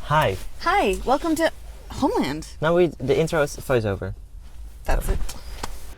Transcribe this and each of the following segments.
Hi. Hi, welcome to Homeland. Now the intro is voiceover. That's it.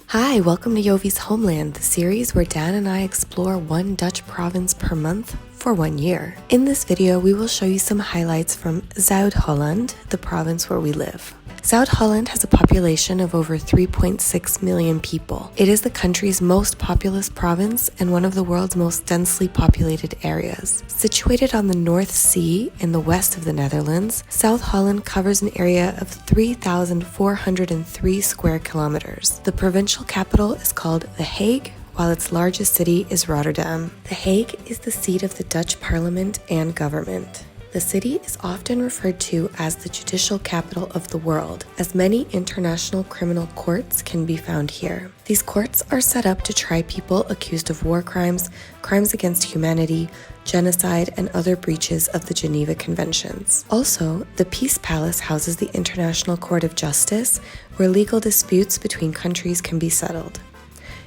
Hi, welcome to Jovie's Homeland, the series where Dan and I explore one Dutch province per month for 1 year. In this video, we will show you some highlights from Zuid Holland, the province where we live. Zuid Holland has a population of over 3.6 million people. It is the country's most populous province and one of the world's most densely populated areas. Situated on the North Sea in the west of the Netherlands, Zuid Holland covers an area of 3,403 square kilometers. The provincial capital is called The Hague, while its largest city is Rotterdam. The Hague is the seat of the Dutch parliament and government. The city is often referred to as the judicial capital of the world, as many international criminal courts can be found here. These courts are set up to try people accused of war crimes, crimes against humanity, genocide, and other breaches of the Geneva Conventions. Also, the Peace Palace houses the International Court of Justice, where legal disputes between countries can be settled.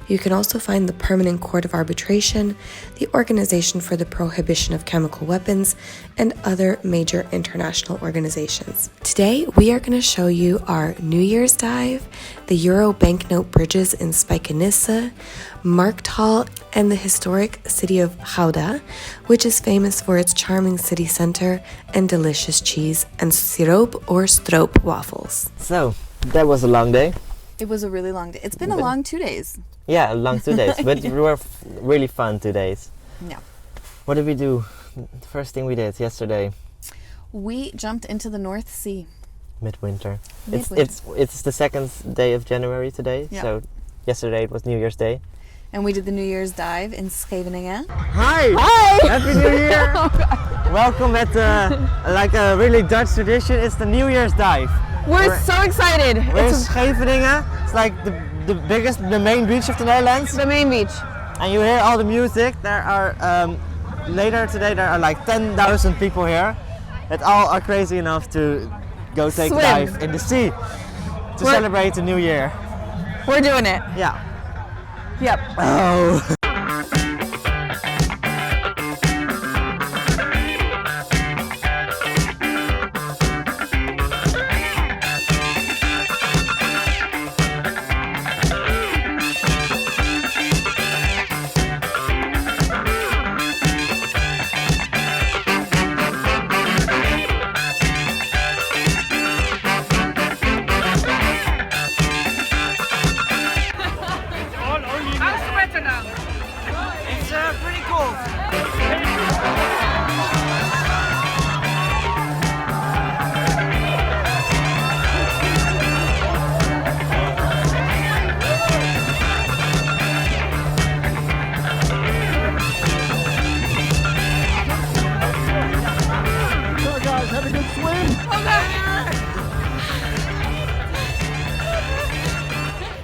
You can also find the Permanent Court of Arbitration, the Organization for the Prohibition of Chemical Weapons, and other major international organizations. Today, we are going to show you our New Year's dive, the Euro banknote bridges in Spijkenisse, Markthalle, and the historic city of Gouda, which is famous for its charming city center and delicious cheese and siroop or stroop waffles. So, that was a long day. It was a really long day. It's been a long 2 days. Yeah, a long 2 days, but they were really fun 2 days. Yeah. What did we do? The first thing we did yesterday. We jumped into the North Sea. Midwinter. Midwinter. It's the second day of January today, Yeah. so yesterday it was New Year's Day. And we did the New Year's dive in Scheveningen. Hi! Hi! Happy New Year! Welcome at like a really Dutch tradition. It's the New Year's dive. We're so excited. We're in Scheveningen. It's like the main beach of the Netherlands. The main beach. And you hear all the music. There are later today there are like 10,000 people here that all are crazy enough to go take a Swim. dive in the sea to celebrate the new year. We're doing it. Yeah. Yep. Oh. Pretty cool. So guys, have a good swim.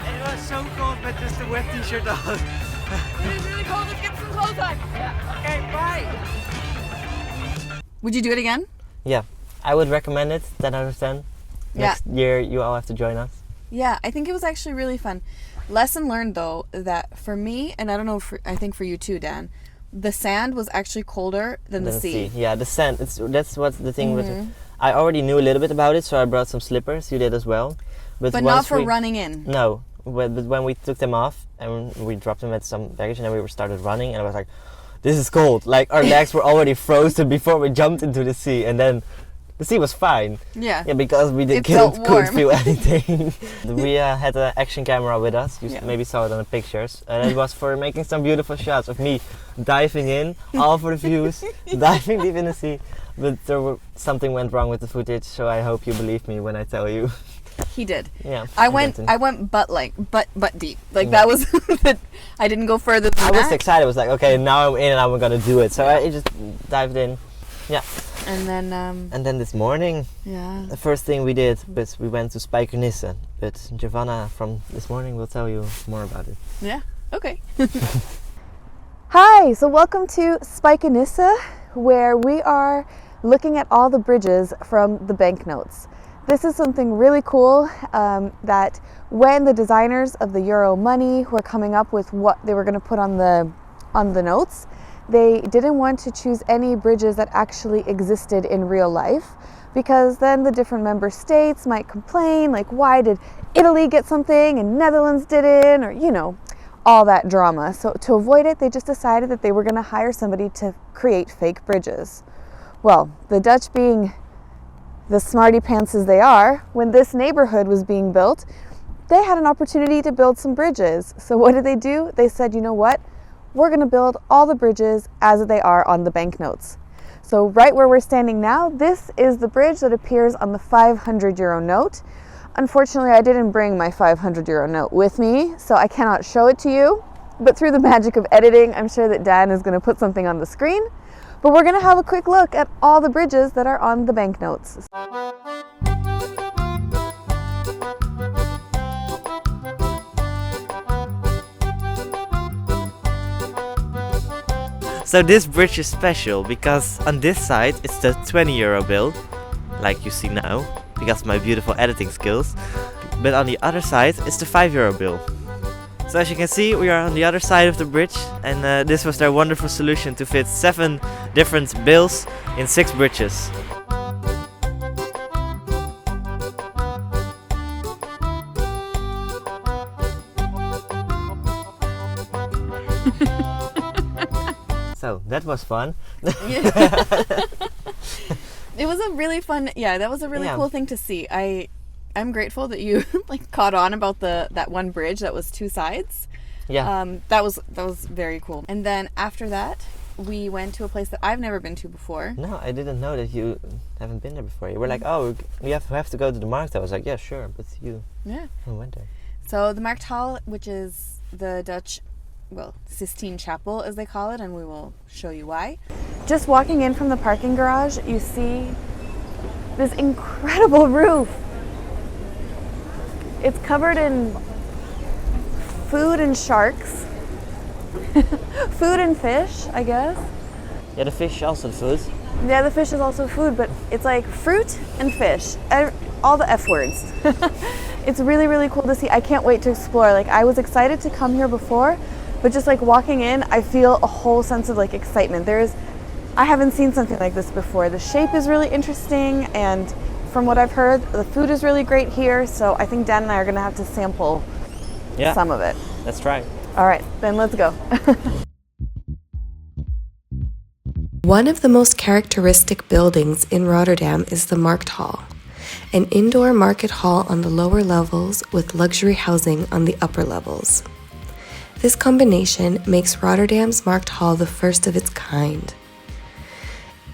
It was so cold, but just a wet t-shirt on. It is really cold. Let's get some clothes on. Yeah. Okay, bye. Would you do it again? Yeah, I would recommend it. 10 out of 10. Next year, you all have to join us. Yeah, I think it was actually really fun. Lesson learned though, that for me, and I don't know, I think for you too, Dan, the sand was actually colder than the sea. Yeah, the sand. That's what the thing with it. I already knew a little bit about it, so I brought some slippers. You did as well. But not for running in. No, but when we took them off and we dropped them at some baggage and then we started running and I was like, this is cold. Like our legs were already frozen before we jumped into the sea, and then the sea was fine. Yeah. Yeah, because we couldn't feel anything. We had an action camera with us. You maybe saw it on the pictures. And it was for making some beautiful shots of me diving in, all for the views, diving deep in the sea. But something went wrong with the footage, so I hope you believe me when I tell you. He did. Yeah. I went butt deep. Like that was I didn't go further than that. I was excited. I was like, okay, now I'm in and I'm gonna do it. So I just dived in. Yeah. And then this morning, the first thing we did was we went to Spijkenisse. But Giovanna from this morning will tell you more about it. Yeah. Okay. Hi, so welcome to Spijkenisse, where we are looking at all the bridges from the banknotes. This is something really cool that when the designers of the euro money were coming up with what they were going to put on the notes, they didn't want to choose any bridges that actually existed in real life, because then the different member states might complain, like, why did Italy get something and Netherlands didn't, or, you know, all that drama. So to avoid it, they just decided that they were going to hire somebody to create fake bridges. Well, the Dutch, being the smarty pantses they are, when this neighborhood was being built, they had an opportunity to build some bridges. So what did they do? They said, you know what? We're going to build all the bridges as they are on the banknotes. So right where we're standing now, this is the bridge that appears on the 500 euro note. Unfortunately, I didn't bring my 500 euro note with me, so I cannot show it to you. But through the magic of editing, I'm sure that Daan is going to put something on the screen. But we're going to have a quick look at all the bridges that are on the banknotes. So this bridge is special because on this side it's the 20 euro bill, like you see now, because of my beautiful editing skills. But on the other side it's the 5 euro bill. So as you can see, we are on the other side of the bridge, and this was their wonderful solution to fit 7 different bills in 6 bridges. So that was fun. It was a really fun, that was a really cool thing to see. I'm grateful that you like caught on about that one bridge that was 2 sides. Yeah. That was very cool. And then after that, we went to a place that I've never been to before. No, I didn't know that you haven't been there before. You were like, oh, we have to go to the Markthalle. I was like, yeah, sure, but you went there. So the Markthalle, which is the Dutch, Sistine Chapel as they call it, and we will show you why. Just walking in from the parking garage, you see this incredible roof. It's covered in food and sharks. Food and fish, I guess. Yeah, the fish also food. Yeah, the fish is also food, but it's like fruit and fish. All the F words. It's really, really cool to see. I can't wait to explore. Like, I was excited to come here before, but just like walking in, I feel a whole sense of like excitement. I haven't seen something like this before. The shape is really interesting, and from what I've heard, the food is really great here, so I think Daan and I are going to have to sample some of it. Let's try. All right, then let's go. One of the most characteristic buildings in Rotterdam is the Markthalle, an indoor market hall on the lower levels with luxury housing on the upper levels. This combination makes Rotterdam's Markthalle the first of its kind.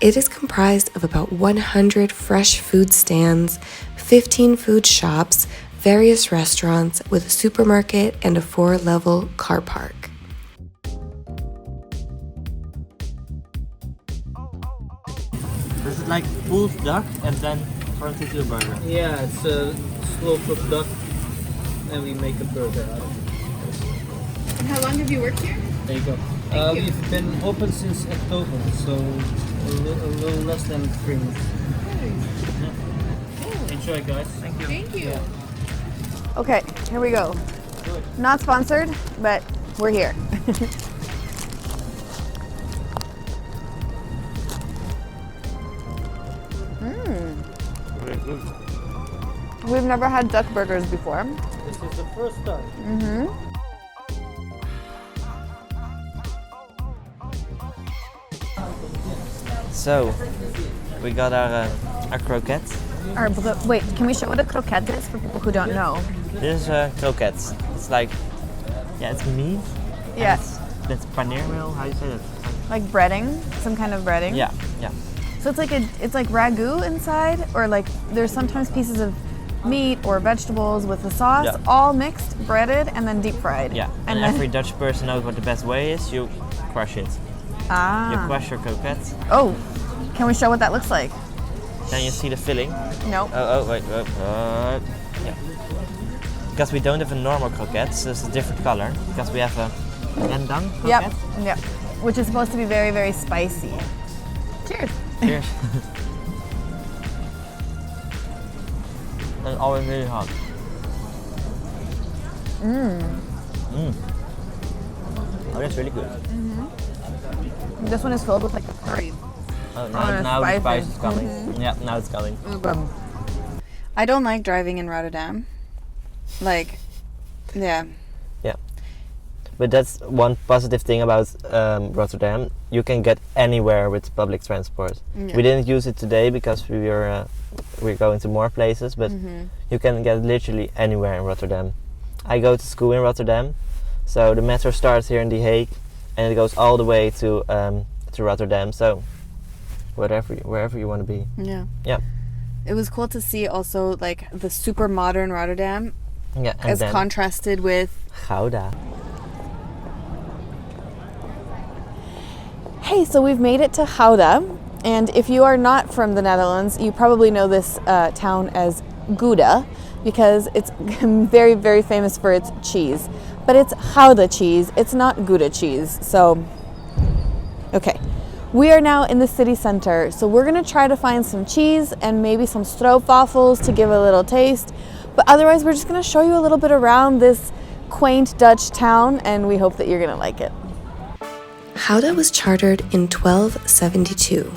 It is comprised of about 100 fresh food stands, 15 food shops, various restaurants with a supermarket and a 4-level car park. This is like pulled duck and then turned into a burger. Yeah, it's a slow-cooked duck, and we make a burger out of it. And how long have you worked here? There you go. We've been open since October, so a little less than 3 months. Yeah. Enjoy, guys. Thank you. Thank you. Yeah. Okay, here we go. Not sponsored, but we're here. Very good. We've never had duck burgers before. This is the first time. So, we got our croquettes. Wait, can we show what a croquette is for people who don't know? This is croquettes. It's like, it's meat. Yeah. That's paneer meal. How do you say that? Like breading, some kind of breading. Yeah. So it's like ragu inside, or like there's sometimes pieces of meat or vegetables with the sauce, all mixed, breaded, and then deep fried. Yeah. And then, every Dutch person knows what the best way is. You crush it. You crush your croquettes. Oh, can we show what that looks like? Then you see the filling. No. Wait. Yeah. Because we don't have a normal croquette, so it's a different color. Because we have a rendang croquette. Yep. Which is supposed to be very, very spicy. Cheers. Cheers. And always really hot. Oh, that's really good. This one is filled with like curry. Oh, Oh, now the spicy. spice is coming. Yeah, now it's coming. I don't like driving in Rotterdam. Like, yeah. But that's one positive thing about Rotterdam. You can get anywhere with public transport. Yeah. We didn't use it today because we're going to more places, but you can get literally anywhere in Rotterdam. I go to school in Rotterdam, so the metro starts here in The Hague, and it goes all the way to Rotterdam. So wherever you want to be. Yeah. Yeah. It was cool to see also like the super modern Rotterdam Yeah, and as then contrasted with. Gouda. Hey, so we've made it to Gouda, and if you are not from the Netherlands, you probably know this town as Gouda because it's very, very famous for its cheese. But it's Gouda cheese, it's not Gouda cheese. So, okay. We are now in the city center, so we're gonna try to find some cheese and maybe some stroopwafels to give a little taste. But otherwise, we're just gonna show you a little bit around this quaint Dutch town, and we hope that you're gonna like it. Gouda was chartered in 1272.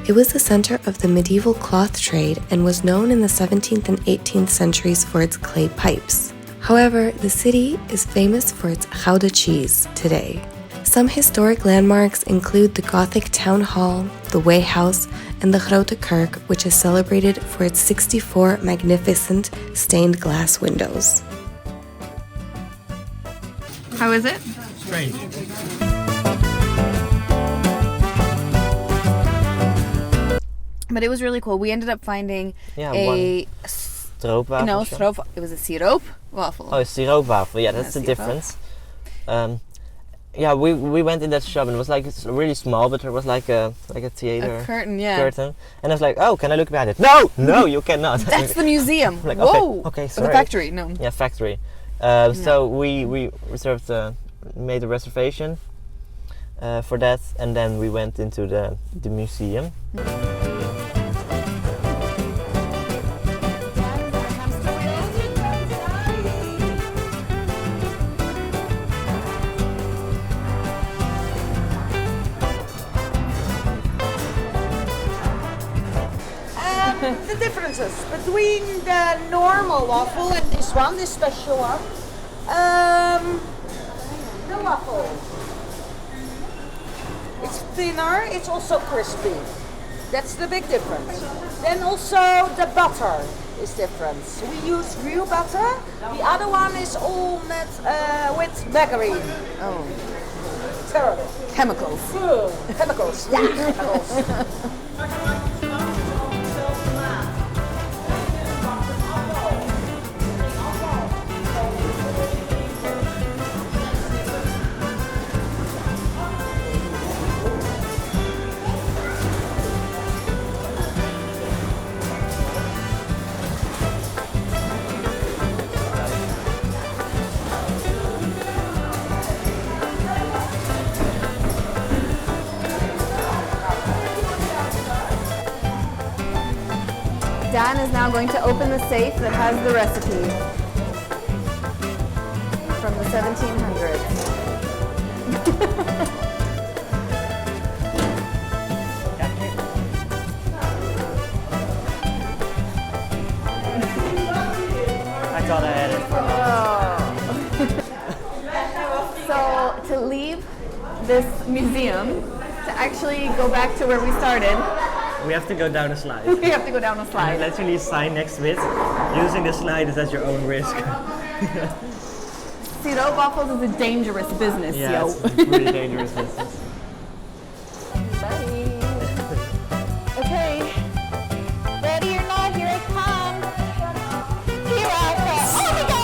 It was the center of the medieval cloth trade and was known in the 17th and 18th centuries for its clay pipes. However, the city is famous for its Gouda cheese today. Some historic landmarks include the Gothic Town Hall, the Way House, and the Grote Kerk, which is celebrated for its 64 magnificent stained glass windows. How is it? Strange. But it was really cool. We ended up finding Yeah, a Stroopwafel. no stroop. It was a siroop waffle. Oh, stroopwafel. Yeah, that's Yeah, the siroop. difference. Yeah, we went in that shop and it was like it's really small, but there was like a theater A curtain, yeah. curtain, and I was like, oh, can I look behind it? No, you cannot. That's the museum. Like, Whoa. okay, Or sorry. the factory. No. Yeah, factory. So we reserved, made a reservation for that, and then we went into the museum. The differences between the normal waffle and this one, this special one. The waffle. It's thinner, it's also crispy. That's the big difference. Then also the butter is different. We use real butter. The other one is all with margarine. Oh. Terrible. Chemicals. Chemicals. Yeah, chemicals. Daan is now going to open the safe that has the recipe from the 1700s. I thought I had it. So to leave this museum, to actually go back to where we started, We have to go down a slide. we have to go down a slide. Literally sign next to it. Using the slide is at your own risk. Siroop waffles is a dangerous business, Yeah, yo. it's a really dangerous business. Okay. Ready or not, here I come. Here I come. Oh my god!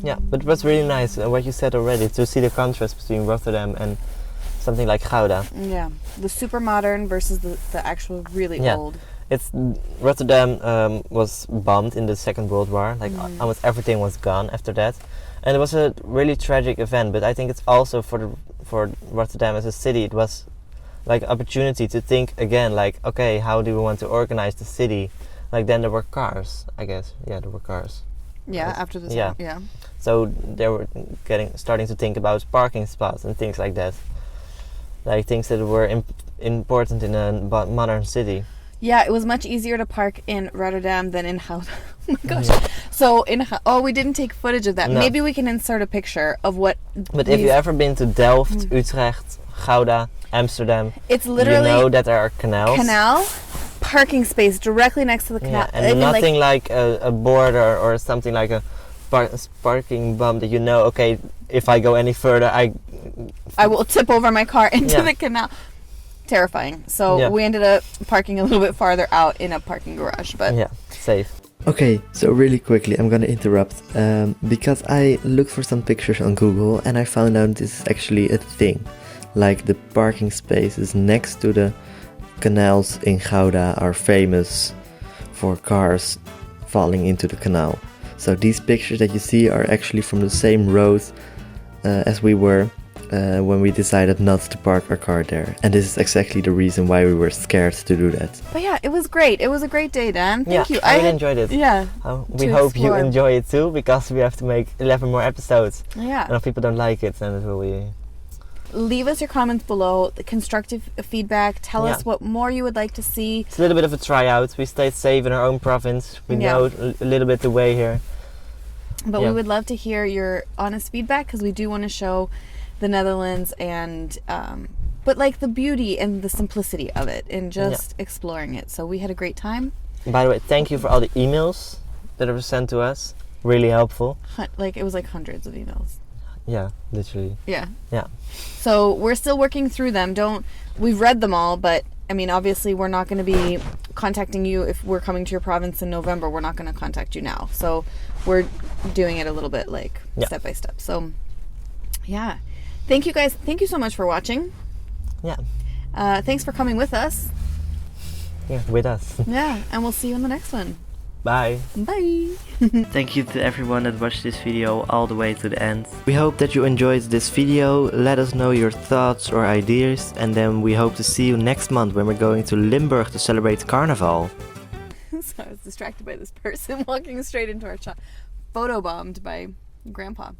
Yeah, but it was really nice what you said already, to see the contrast between Rotterdam and something like Gouda. Yeah, the super modern versus the actual really Yeah. old. It's Rotterdam was bombed in the Second World War. Like almost everything was gone after that, and it was a really tragic event. But I think it's also for Rotterdam as a city, it was like opportunity to think again, like, okay, how do we want to organize the city? Like then there were cars, I guess. Yeah, there were cars. Yeah, after this. Yeah. Yeah. So they were starting to think about parking spots and things like that. Like things that were important in a modern city. Yeah, it was much easier to park in Rotterdam than in Gouda. Oh my gosh. So we didn't take footage of that. No. Maybe we can insert a picture of what. But if you ever been to Delft, Utrecht, Gouda, Amsterdam, it's literally you know that there are canals. Parking space directly next to the canal. Yeah, and nothing like a border or something like a parking bump that you know, okay, if I go any further, I will tip over my car into the canal. Terrifying. So we ended up parking a little bit farther out in a parking garage, but yeah, safe. Okay, so really quickly I'm gonna interrupt because I looked for some pictures on Google and I found out this is actually a thing. Like the parking spaces next to the canals in Gouda are famous for cars falling into the canal. So these pictures that you see are actually from the same road as we were when we decided not to park our car there. And this is exactly the reason why we were scared to do that. But yeah, it was great. It was a great day, Dan. Thank you. I really enjoyed it. Yeah. We hope you enjoy it too, because we have to make 11 more episodes. Yeah. And if people don't like it, then it will be... Leave us your comments below, the constructive feedback. Tell us what more you would like to see. It's a little bit of a tryout. We stayed safe in our own province. We know a little bit the way here. But we would love to hear your honest feedback, because we do want to show the Netherlands and but like the beauty and the simplicity of it and just exploring it. So we had a great time. By the way, thank you for all the emails that were sent to us. Really helpful. Like it was like hundreds of emails. Yeah, literally. Yeah. Yeah. So we're still working through them. We've read them all, but I mean, obviously we're not going to be contacting you if we're coming to your province in November. We're not going to contact you now. So we're doing it a little bit like step by step. So yeah. Thank you guys. Thank you so much for watching. Yeah. Thanks for coming with us. Yeah, with us. Yeah, and we'll see you in the next one. Bye. Bye. Thank you to everyone that watched this video all the way to the end. We hope that you enjoyed this video. Let us know your thoughts or ideas, and then we hope to see you next month when we're going to Limburg to celebrate Carnavale. So I was distracted by this person walking straight into our shop. Photobombed by Grandpa.